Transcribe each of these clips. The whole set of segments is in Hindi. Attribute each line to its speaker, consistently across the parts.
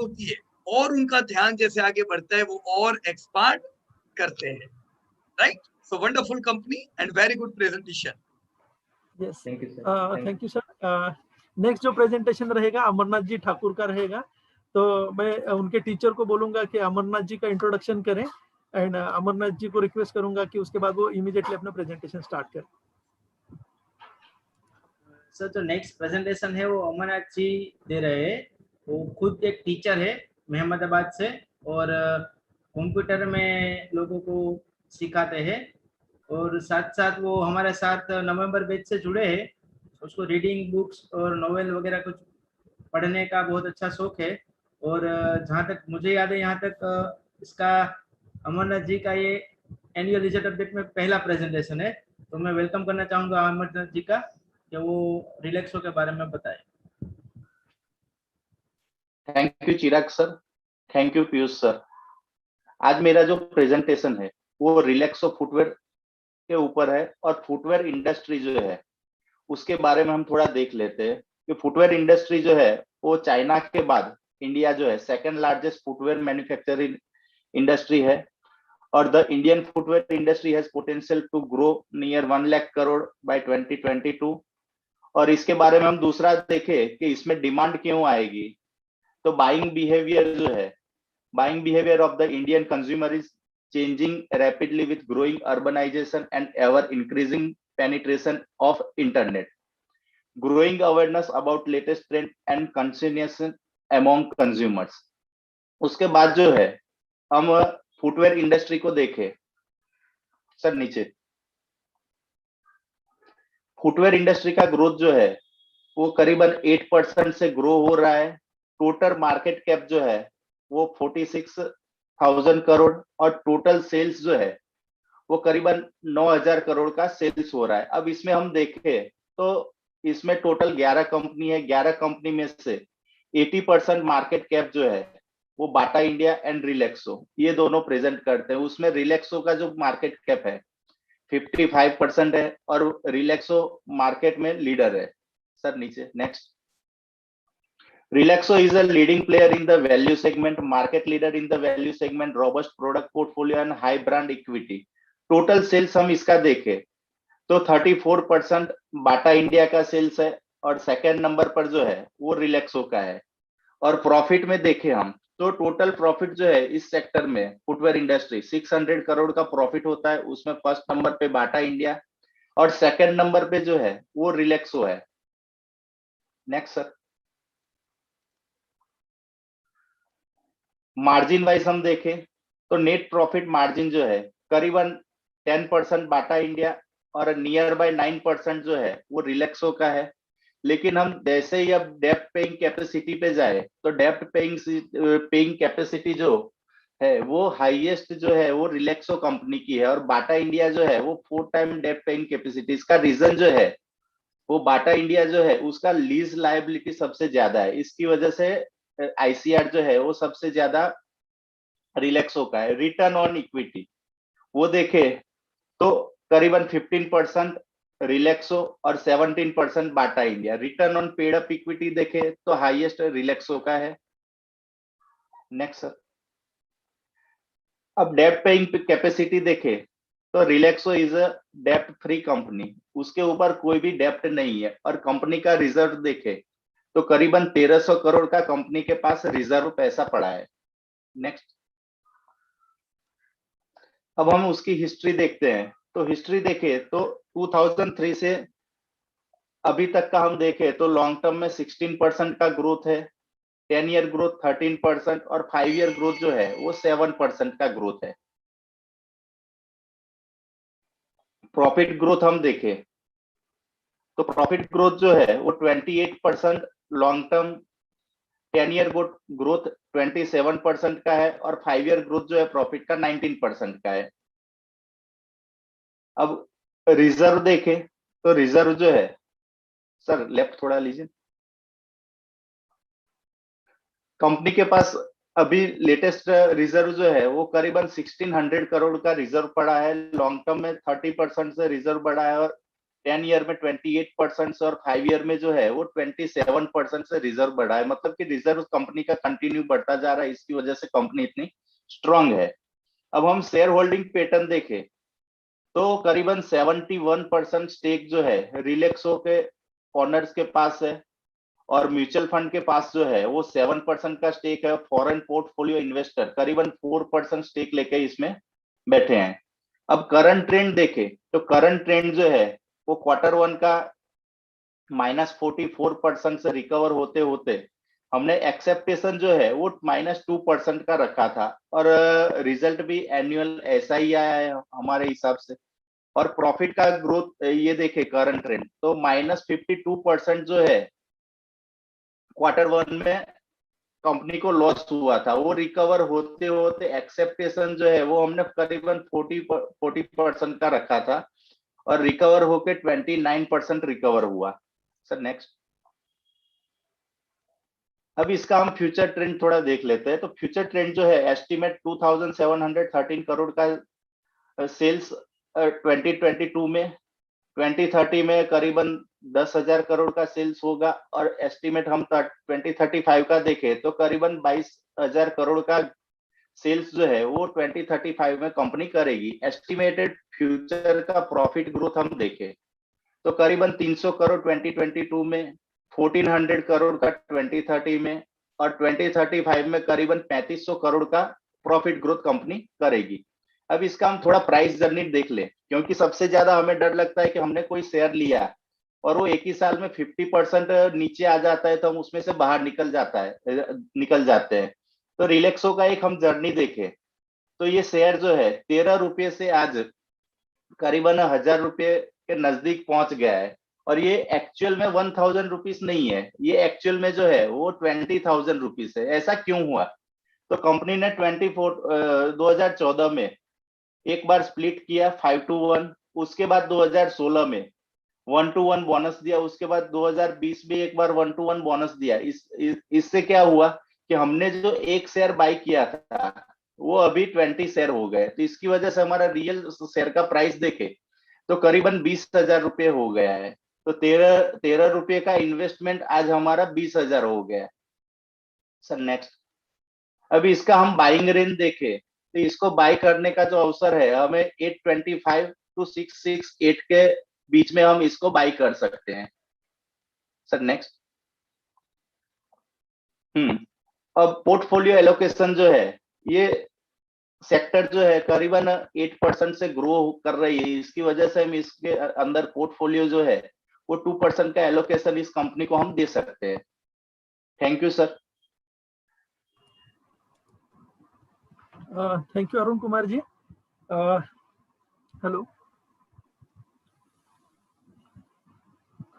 Speaker 1: होती है और उनका ध्यान जैसे आगे बढ़ता है वो और एक्सपांड करते हैं, right? So wonderful company and very good presentation.
Speaker 2: Yes, thank you sir. Next जो प्रेजेंटेशन रहेगा अमरनाथ जी ठाकुर का रहेगा, तो मैं उनके टीचर को बोलूंगा कि अमरनाथ जी का इंट्रोडक्शन करें एंड अमरनाथ जी को रिक्वेस्ट करूंगा कि उसके बाद वो इमीडिएटली अपना प्रेजेंटेशन स्टार्ट करें।
Speaker 3: सर जो नेक्स्ट प्रेजेंटेशन है वो अमरनाथ जी दे रहे हैं। वो खुद एक टीचर है अहमदाबाद से और कंप्यूटर में लोगों को सिखाते हैं और साथ साथ वो हमारे साथ नवंबर बैच से जुड़े हैं। उसको रीडिंग बुक्स और नोवेल वगैरह कुछ पढ़ने का बहुत अच्छा शौक है और जहाँ तक मुझे याद है यहाँ तक इसका अमरनाथ जी का ये एनुअल रिजल्ट अपडेट में पहला प्रेजेंटेशन है। तो मैं वेलकम करना चाहूँगा अमरनाथ जी का कि वो रिलैक्सो के बारे में बताएं।
Speaker 4: Thank you Chirag sir, thank you Piyush sir. आज मेरा जो प्रेजेंटेशन है वो रिलैक्सो फुटवेयर के ऊपर है और फुटवेयर इंडस्ट्री जो है उसके बारे में हम थोड़ा देख लेते हैं कि फुटवेयर इंडस्ट्री जो है वो चाइना के बाद इंडिया जो है second largest footwear manufacturing industry है और the Indian footwear industry has potential to grow near 1 lakh crore by 2022। और इसके बारे में हम दूसरा देखें कि इसमें डिमांड क्यों आएगी, तो बाइंग बिहेवियर जो है, buying behaviour of the Indian consumer is changing rapidly with growing urbanization and ever increasing penetration of internet, growing awareness about latest trend and consideration among consumers। उसके बाद जो है हम फुटवेयर इंडस्ट्री को देखें सर, नीचे फुटवेयर इंडस्ट्री का ग्रोथ जो है वो करीबन 8% से ग्रो हो रहा है। टोटल मार्केट कैप जो है वो 46,000 करोड़ और टोटल सेल्स जो है वो करीबन 9,000 करोड़ का सेल्स हो रहा है। अब इसमें हम देखें तो इसमें टोटल 11 कंपनी है। 11 कंपनी में से 80% मार्केट कैप जो है वो बाटा इंडिया एंड रिलैक्सो ये दोनों प्रेजेंट करते हैं। उसमें रिलैक्सो का जो मार्केट कैप है 55% है और रिलैक्सो मार्केट में लीडर है। सर नीचे next. Relaxo is a leading player in the value segment, market leader in the value segment, robust product portfolio and high brand equity। Total sales हम इसका देखें तो 34% बाटा इंडिया का सेल्स है और सेकंड नंबर पर जो है वो रिलैक्सो का है। और प्रॉफिट में देखें हम तो टोटल प्रॉफिट जो है इस सेक्टर में फुटवेयर इंडस्ट्री 600 करोड़ का प्रॉफिट होता है। उसमें फर्स्ट नंबर पे बाटा इंडिया और सेकंड नंबर पे जो है वो रिलैक्सो है। Next sir. मार्जिन वाइज हम देखें तो नेट प्रॉफिट मार्जिन जो है करीबन 10% बाटा इंडिया और नियर बाय 9% जो है वो रिलैक्सो का है। लेकिन हम जैसे ही अब डेप्ट पेइंग कैपेसिटी पे जाए तो डेप्ट पेइंग कैपेसिटी जो है वो हाईएस्ट जो है वो रिलैक्सो कंपनी की है और बाटा इंडिया जो है वो 4 टाइम डेप्ट पेइंग कैपेसिटी। इसका रीजन जो है वो बाटा इंडिया जो है उसका लीज लायबिलिटी सबसे ज्यादा है। इसकी वजह से आईसीआर जो है वो सबसे ज्यादा रिलैक्सो का है। रिटर्न ऑन इक्विटी वो देखे तो करीबन 15% रिलैक्सो और 17% Bata India. Return on paid up equity देखे तो हाईएस्ट रिलैक्सो का है। Next sir. अब डेप्ट पेइंग कैपेसिटी देखे तो रिलैक्सो इज अ डेप्ट फ्री कंपनी, उसके ऊपर कोई भी डेप्ट नहीं है। और कंपनी का रिजर्व देखे तो करीबन 1300 करोड़ का कंपनी के पास रिजर्व पैसा पड़ा है। नेक्स्ट। अब हम उसकी हिस्ट्री देखते हैं तो हिस्ट्री देखे तो 2003 से अभी तक का हम देखे तो लॉन्ग टर्म में 16% का ग्रोथ है, 10 ईयर ग्रोथ 13% और 5 ईयर ग्रोथ जो है वो 7% का ग्रोथ है। प्रॉफिट ग्रोथ हम देखें तो प्रॉफिट ग्रोथ जो है वो 28% लॉन्ग टर्म, 10 ईयर ग्रोथ 27% का है और 5 ईयर ग्रोथ जो है प्रॉफिट का 19% का है। अब रिजर्व देखें तो रिजर्व जो है सर लेफ्ट थोड़ा लीजिए। कंपनी के पास अभी लेटेस्ट रिजर्व जो है वो करीबन 1600 करोड़ का रिजर्व पड़ा है। लॉन्ग टर्म में 30% से रिजर्व बढ़ा है और 10 ईयर में 28% से और 5 ईयर में जो है वो 27% से रिजर्व बढ़ा है, मतलब कि रिजर्व कंपनी का कंटिन्यू बढ़ता जा रहा है, इसकी वजह से कंपनी इतनी स्ट्रांग है। अब हम शेयर होल्डिंग पैटर्न देखें तो करीबन 71% स्टेक जो है रिलैक्सो के ओनर्स के पास है, और म्यूचुअल फंड के पास जो है वो 7% का स्टेक है। फॉरेन पोर्टफोलियो इन्वेस्टर करीबन 4% स्टेक लेके इसमें बैठे हैं। अब करंट ट्रेंड देखें तो करंट ट्रेंड जो है वो Q1 का -44% से रिकवर होते होते हमने एक्सेप्टेशन जो है वो -2% का रखा था, और रिजल्ट भी एनुअल ऐसा ही आया है हमारे हिसाब से। और प्रॉफिट का ग्रोथ ये देखे करंट ट्रेंड तो -52% जो है Q1 में कंपनी को लॉस हुआ था, वो रिकवर होते होते एक्सेप्टेशन जो है वो हमने करीबन 40% का रखा था, और रिकवर होके 29% रिकवर हुआ। Sir next. अब इसका हम फ्यूचर ट्रेंड थोड़ा देख लेते हैं। तो फ्यूचर ट्रेंड जो है एस्टिमेट 2713 करोड़ का सेल्स 2022 में, 2030 में करीबन 10,000 करोड़ का सेल्स होगा, और एस्टिमेट हम 2035 का देखें तो करीबन 22,000 करोड़ का सेल्स जो है वो 2035 में कंपनी करेगी। एस्टिमेटेड फ्यूचर का प्रॉफिट ग्रोथ हम देखें तो करीबन 300 करोड़ 2022 में, 1400 करोड़ का 2030 में, और 2035 में करीबन 3500 करोड़ का प्रॉफिट ग्रोथ कंपनी करेगी। अब इसका हम थोड़ा प्राइस जर्नी देख ले, क्योंकि सबसे ज्यादा हमें डर लगता है कि हमने कोई शेयर लिया और वो एक ही साल में 50% नीचे आ जाता है तो हम उसमें से बाहर निकल जाते हैं। तो रिलैक्सो का एक हम जर्नी देखें तो ये शेयर जो है 13 रुपये से आज करीबन 1000 रुपये के नजदीक पहुंच गया है, और ये एक्चुअल में 1000 रुपीज नहीं है, ये एक्चुअल में जो है वो 20,000 रुपीज है। ऐसा क्यों हुआ? तो कंपनी ने 2014 में एक बार स्प्लिट किया 5:1, उसके बाद 2016 में 1:1 बोनस दिया, उसके बाद 2020 में एक बार 1:1 बोनस दिया। इससे क्या हुआ कि हमने जो एक शेयर बाय किया था वो अभी 20 शेयर हो गए, तो इसकी वजह से हमारा रियल शेयर का प्राइस देखे तो करीबन 20,000 रुपये हो गया है। तो 13 रुपये का इन्वेस्टमेंट आज हमारा 20,000 हो गया। Sir next. अभी इसका हम बाइंग रेंज देखें तो इसको बाय करने का जो अवसर है हमें 825 to 668 के बीच में हम इसको बाय कर सकते हैं। Sir next. अब पोर्टफोलियो एलोकेशन जो है ये सेक्टर जो है करीबन 8% से ग्रो कर रही है, इसकी वजह से हम इसके अंदर पोर्टफोलियो जो है वो 2% का एलोकेशन इस कंपनी को हम दे सकते हैं। Thank you sir.
Speaker 2: Thank you Arun Kumar ji. Hello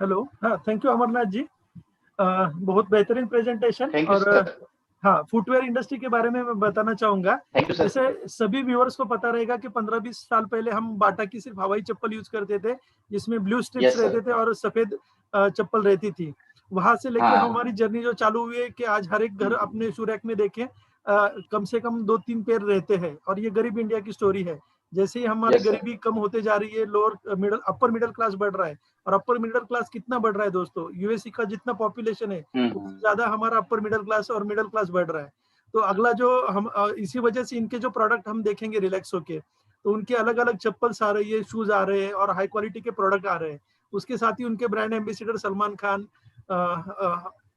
Speaker 2: hello. हाँ, थैंक यू अमरनाथ जी। बहुत बेहतरीन प्रेजेंटेशन।
Speaker 4: थैंक यू
Speaker 2: और
Speaker 4: सर।
Speaker 2: हाँ, फुटवेयर इंडस्ट्री के बारे में मैं बताना चाहूंगा।
Speaker 4: Thank you sir.
Speaker 2: जैसे सभी व्यूअर्स को पता रहेगा कि 15-20 साल पहले हम बाटा की सिर्फ हवाई चप्पल यूज करते थे, जिसमें ब्लू स्ट्रिप्स
Speaker 4: Yes, sir.
Speaker 2: रहते थे और सफेद चप्पल रहती थी। वहां से लेके
Speaker 4: हाँ।
Speaker 2: हमारी जर्नी जो चालू हुई है कि आज हर एक घर अपने शू रैक में देखें कम से कम 2-3 पेयर रहते हैं, और ये गरीब इंडिया की स्टोरी है। जैसे ही हमारी
Speaker 4: Yes, sir.
Speaker 2: गरीबी कम होते जा रही है, अपर मिडिल क्लास बढ़ रहा है। और अपर मिडिल क्लास कितना बढ़ रहा है दोस्तों? यूएसए का जितना पॉपुलेशन है उससे ज्यादा हमारा अपर मिडिल क्लास और मिडिल क्लास बढ़ रहा है। तो अगला जो हम इसी वजह से इनके जो प्रोडक्ट हम देखेंगे रिलैक्सो के, तो उनके अलग अलग चप्पल्स आ रही है, शूज आ रहे हैं और हाई क्वालिटी के प्रोडक्ट आ रहे हैं। उसके साथ ही उनके ब्रांड एम्बेसडर सलमान खान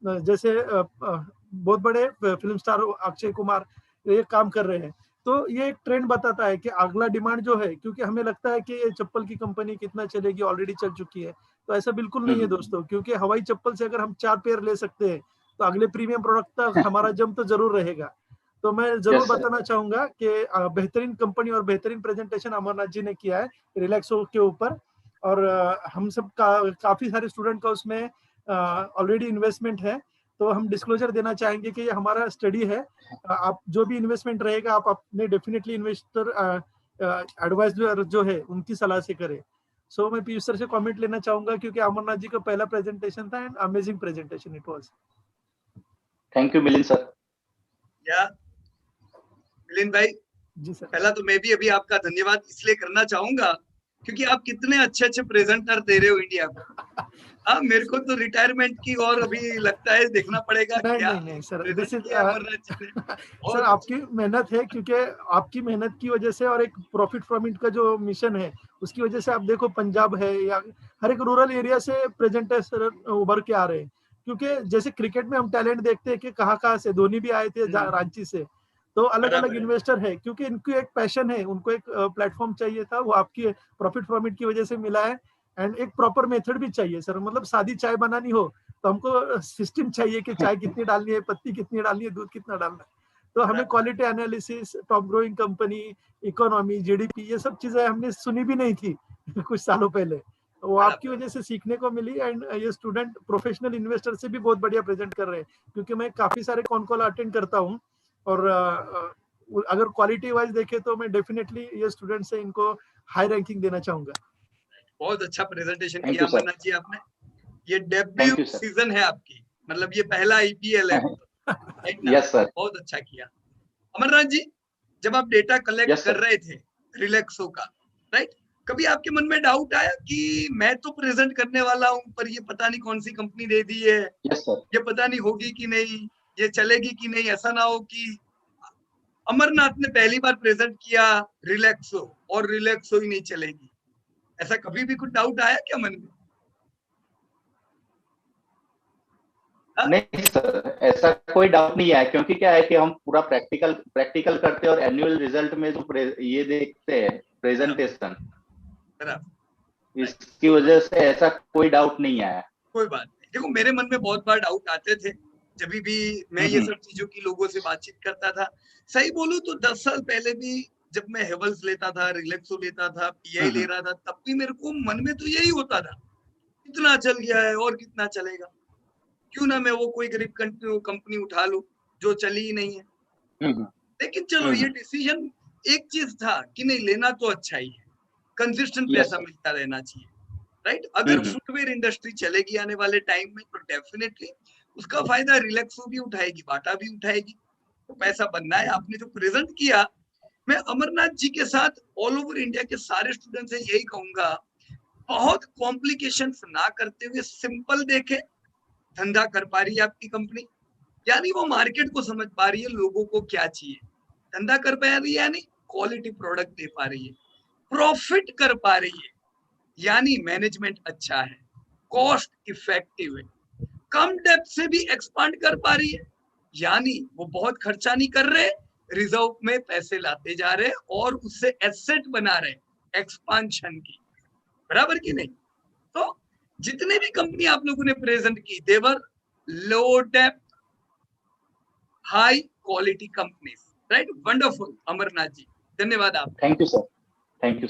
Speaker 2: जैसे बहुत बड़े फिल्म स्टार अक्षय कुमार ये काम कर रहे हैं। तो ये एक ट्रेंड बताता है कि अगला डिमांड जो है, क्योंकि हमें लगता है कि ये चप्पल की कंपनी कितना चलेगी, ऑलरेडी चल चुकी है, तो ऐसा बिल्कुल नहीं है दोस्तों। क्योंकि हवाई चप्पल से अगर हम 4 पेयर ले सकते हैं तो अगले प्रीमियम प्रोडक्ट तक हमारा जम तो जरूर रहेगा। तो मैं जरूर बताना चाहूंगा कि बेहतरीन कंपनी और बेहतरीन प्रेजेंटेशन अमरनाथ जी ने किया है रिलैक्सो के ऊपर। और हम सब काफी सारे स्टूडेंट का उसमें ऑलरेडी इन्वेस्टमेंट है। तो हम डिस्क्लोजर देना चाहेंगे कि ये हमारा स्टडी है। आप जो भी इन्वेस्टमेंट रहेगा आप अपने डेफिनेटली इन्वेस्टर एडवाइजर जो है उनकी सलाह से करें। सो मैं पीयूष सर से कमेंट लेना चाहूंगा, क्योंकि अमरनाथ जी का पहला प्रेजेंटेशन था and amazing presentation it was.
Speaker 4: Thank you Milind sir.
Speaker 1: या मिलिंद भाई
Speaker 2: जी सर।
Speaker 1: पहला तो मैं भी अभी आपका धन्यवाद इसलिए करना चाहूंगा क्योंकि आप कितने अच्छे अच्छे प्रेजेंटर दे रहे हो इंडिया को। हाँ, मेरे को तो रिटायरमेंट की और अभी लगता है देखना पड़ेगा
Speaker 2: नहीं
Speaker 1: क्या
Speaker 2: नहीं नहीं सर,
Speaker 1: प्रेजेंट
Speaker 2: दिस इज
Speaker 1: किया अमरनाथ जी ने।
Speaker 2: सर
Speaker 1: बहुत
Speaker 2: आपकी मेहनत है, क्योंकि आपकी मेहनत की वजह से और एक प्रॉफिट फ्रॉम इट का जो मिशन है उसकी वजह से आप देखो पंजाब है या हर एक रूरल एरिया से प्रेजेंटर उभर के आ रहे हैं। क्योंकि जैसे क्रिकेट में हम टैलेंट देखते हैं कि कहाँ कहाँ से, धोनी भी आए थे रांची से, तो अलग अलग
Speaker 1: बराबर है।
Speaker 2: इन्वेस्टर है, क्योंकि इनको एक पैशन है, उनको एक प्लेटफॉर्म चाहिए था, वो आपकी प्रॉफिट फ्रॉम इट की वजह से मिला है। एंड एक प्रॉपर मेथड भी चाहिए सर, मतलब सादी चाय बनानी हो तो हमको सिस्टम चाहिए कि चाय कितनी डालनी है, पत्ती कितनी डालनी है, दूध कितना डालना है। तो हमें quality analysis, top growing company, economy, GDP, ये सब चीजें हमने सुनी भी नहीं थी कुछ सालों पहले, वो आपकी वजह से सीखने को मिली। एंड ये स्टूडेंट प्रोफेशनल इन्वेस्टर से भी बहुत बढ़िया प्रेजेंट कर रहे हैं, क्योंकि मैं काफी सारे कॉन कॉल अटेंड करता हूँ, और अगर क्वालिटी वाइज देखे तो मैं डेफिनेटली ये स्टूडेंट से इनको हाई रैंकिंग देना चाहूंगा।
Speaker 1: बहुत अच्छा प्रेजेंटेशन
Speaker 4: थैंक
Speaker 1: किया
Speaker 4: यू सर।
Speaker 1: अमरनाथ जी आपने। ये debut
Speaker 4: thank you sir.
Speaker 1: Season है आपकी, मतलब ये पहला आईपीएल है, राइट ना?
Speaker 4: Yes sir.
Speaker 1: बहुत अच्छा किया अमरनाथ जी। जब आप डेटा कलेक्ट
Speaker 4: यस
Speaker 1: कर
Speaker 4: सर।
Speaker 1: रहे थे रिलैक्सो का, राइट, कभी आपके मन में डाउट आया कि मैं तो प्रेजेंट करने वाला हूं पर ये पता नहीं कौन सी कंपनी दे दी है,
Speaker 4: यस सर।
Speaker 1: ये पता नहीं होगी कि नहीं, ये चलेगी कि नहीं, ऐसा ना हो कि अमरनाथ ने पहली बार प्रेजेंट किया रिलैक्सो और रिलैक्सो ही नहीं चलेगी, ऐसा कभी भी कुछ डाउट आया क्या मन में? हाँ?
Speaker 4: नहीं सर, ऐसा कोई डाउट नहीं है, क्योंकि क्या है कि हम पूरा प्रैक्टिकल करते हैं और एनुअल रिजल्ट में जो ये देखते हैं प्रेजेंटेशन,
Speaker 1: बराबर।
Speaker 4: इसकी वजह से ऐसा कोई डाउट नहीं आया।
Speaker 1: कोई बात नहीं, देखो मेरे मन में बहुत बार डाउट आते थे जब भी मैं ये सब चीजों की लोगों से बातचीत करता था। सही बोलूं तो 10 साल पहले भी जब मैं हेवल्स लेता था, रिलैक्सो लेता था, पीआई ले रहा था, तब भी मेरे को मन में तो यही होता था, कितना चल गया है और कितना चलेगा, क्यों ना मैं वो कोई गरीब कंपनी उठा लूं जो चली ही नहीं है। लेकिन चलो ये डिसीजन एक चीज था कि नहीं, लेना तो अच्छा ही है, कंसिस्टेंट पैसा मिलता रहना चाहिए, राइट। अगर फुटवेयर इंडस्ट्री चलेगी आने वाले टाइम में तो डेफिनेटली उसका फायदा रिलैक्सो भी उठाएगी, बाटा भी उठाएगी, तो पैसा बनना है। आपने जो प्रेजेंट किया, मैं अमरनाथ जी के साथ ऑल ओवर इंडिया के सारे स्टूडेंट से यही कहूंगा, बहुत कॉम्प्लिकेशंस ना करते हुए सिंपल देखे, धंधा कर पा रही है आपकी कंपनी, यानी वो मार्केट को समझ पा रही है, लोगों को क्या चाहिए, धंधा कर पा रही है यानी क्वालिटी प्रोडक्ट दे पा रही है, प्रॉफिट कर पा रही है यानी मैनेजमेंट अच्छा है, कॉस्ट इफेक्टिव है, कम डेप्थ से भी एक्सपांड कर पा रही है, यानी वो बहुत खर्चा नहीं कर रहे, रिजर्व में पैसे लाते जा रहे और उससे एसेट बना रहे एक्सपांशन की, बराबर की नहीं। तो जितने भी कंपनी आप लोगों ने प्रेजेंट की, their low depth high quality companies, right. Wonderful Amarnath ji, धन्यवाद आप।
Speaker 4: Thank you sir. Thank you.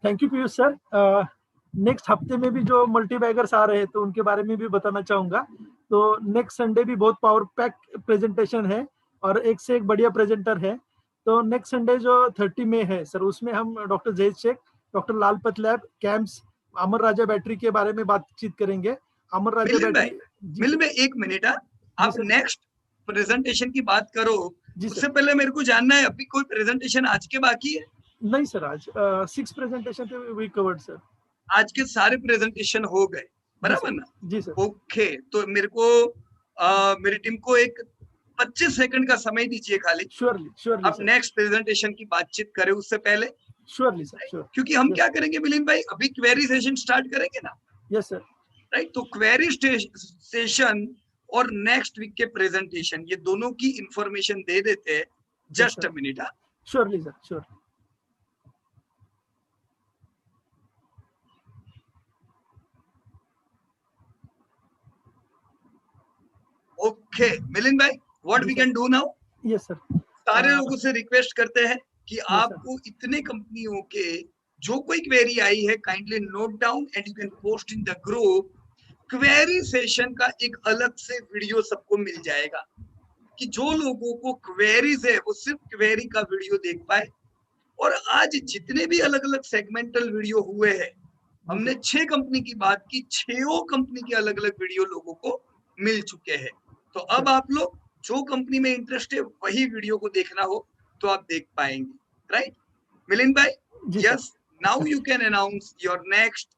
Speaker 2: Thank you Piyush sir. Next हफ्ते में भी जो मल्टी बैगर्स आ रहे हैं तो उनके बारे में भी बताना चाहूंगा। तो नेक्स्ट संडे भी बहुत पावर पैक प्रेजेंटेशन है और एक से एक बढ़िया प्रेजेंटर है। तो नेक्स्ट संडे जो 30 मई है सर, उसमें हम doctor Zahid Shaikh, doctor Lalpath lab, camps, Amar Raja battery के बारे में बातचीत करेंगे। अमर राजा बैटरी
Speaker 1: मिल में एक मिनट, आप नेक्स्ट प्रेजेंटेशन की बात करो, उससे पहले मेरे को जानना है अभी कोई प्रेजेंटेशन आज के बाकी है?
Speaker 2: नहीं सर, आज 6 प्रेजेंटेशन वी कवर्ड सर।
Speaker 1: आज के सारे प्रेजेंटेशन हो गए, बराबर ना?
Speaker 2: जी सर।
Speaker 1: ओके, तो मेरे को मेरी टीम को एक 25 सेकंड का समय दीजिए खाली।
Speaker 2: श्योरली
Speaker 1: आप नेक्स्ट प्रेजेंटेशन की बातचीत करें उससे पहले।
Speaker 2: Surely sir, sure.
Speaker 1: क्योंकि हम क्या करेंगे मिलिंद भाई, अभी क्वेरी सेशन स्टार्ट करेंगे ना?
Speaker 2: Yes sir. राइट,
Speaker 1: तो क्वेरी सेशन और नेक्स्ट वीक के प्रेजेंटेशन, ये दोनों की इंफॉर्मेशन दे देते हैं। Just a minute.
Speaker 2: Surely sir, sure.
Speaker 1: Okay Milind भाई, what we can do now?
Speaker 2: Yes sir.
Speaker 1: सारे लोगों से रिक्वेस्ट करते हैं कि आपको इतने कंपनियों के जो कोई क्वेरी आई है kindly note down and you can post in the group. Query session का एक अलग से वीडियो सबको मिल जाएगा कि जो लोगों को क्वेरीज है वो सिर्फ क्वेरी का वीडियो देख पाए। और आज जितने भी अलग अलग सेगमेंटल वीडियो हुए हैं, हमने 6 कंपनी की बात की, 6 कंपनी के अलग अलग वीडियो लोगों को मिल चुके हैं। तो अब आप लोग जो कंपनी में इंटरेस्ट है वही वीडियो को देखना हो तो आप देख पाएंगे। right? Milind bhai,
Speaker 2: जी sir.
Speaker 1: yes, now you can announce your next